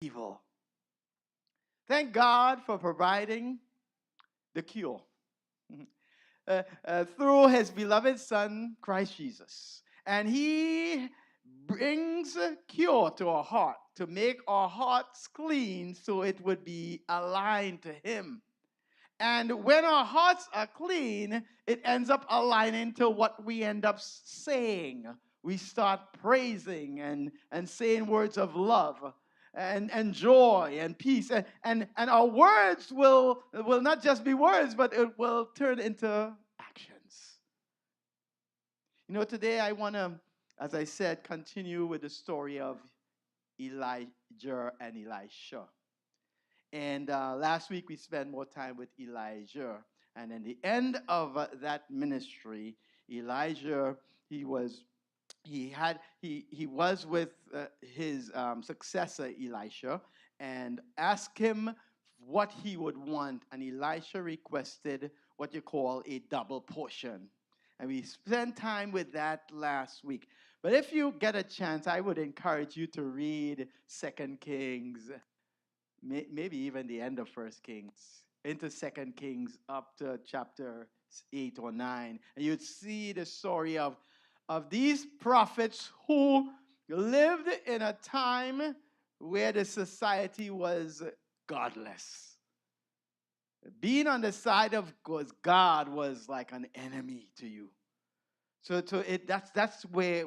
evil. Thank God for providing the cure through his beloved Son, Christ Jesus. And he brings a cure to our heart to make our hearts clean so it would be aligned to him. And when our hearts are clean, it ends up aligning to what we end up saying. We start praising and saying words of love and joy and peace. And our words will not just be words, but it will turn into actions. You know, today I want to, as I said, continue with the story of Elijah and Elisha. And last week we spent more time with Elijah. And in the end of that ministry, Elijah, he was with his successor Elisha and asked him what he would want, and Elisha requested what you call a double portion. And we spent time with that last week. But if you get a chance, I would encourage you to read Second Kings, maybe even the end of First Kings, into Second Kings up to chapter 8 or 9. And you'd see the story of these prophets who lived in a time where the society was godless. Being on the side of God was like an enemy to you. That's where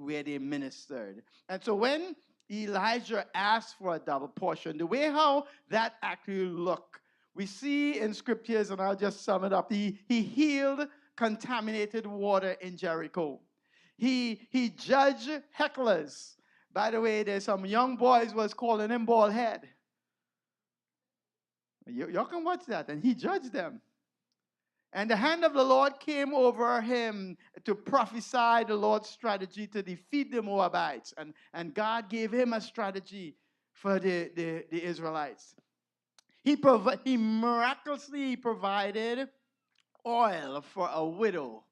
they ministered. And so when Elijah asked for a double portion, the way how that actually looked, we see in scriptures, and I'll just sum it up. He healed contaminated water in Jericho. He judged hecklers. By the way, there's some young boys was calling him bald head. Y'all can watch that. And he judged them. And the hand of the Lord came over him to prophesy the Lord's strategy to defeat the Moabites. And God gave him a strategy for the Israelites. He miraculously provided oil for a widow,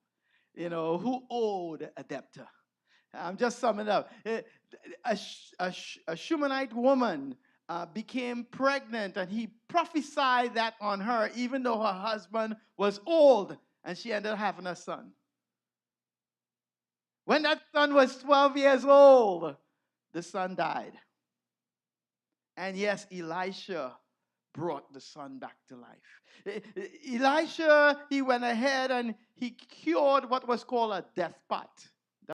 who owed a debtor. I'm just summing up. A Shunammite woman became pregnant, and he prophesied that on her, even though her husband was old, and she ended up having a son. When that son was 12 years old, the son died. And yes, Elisha brought the son back to life. Elisha, he went ahead and he cured what was called a death pot.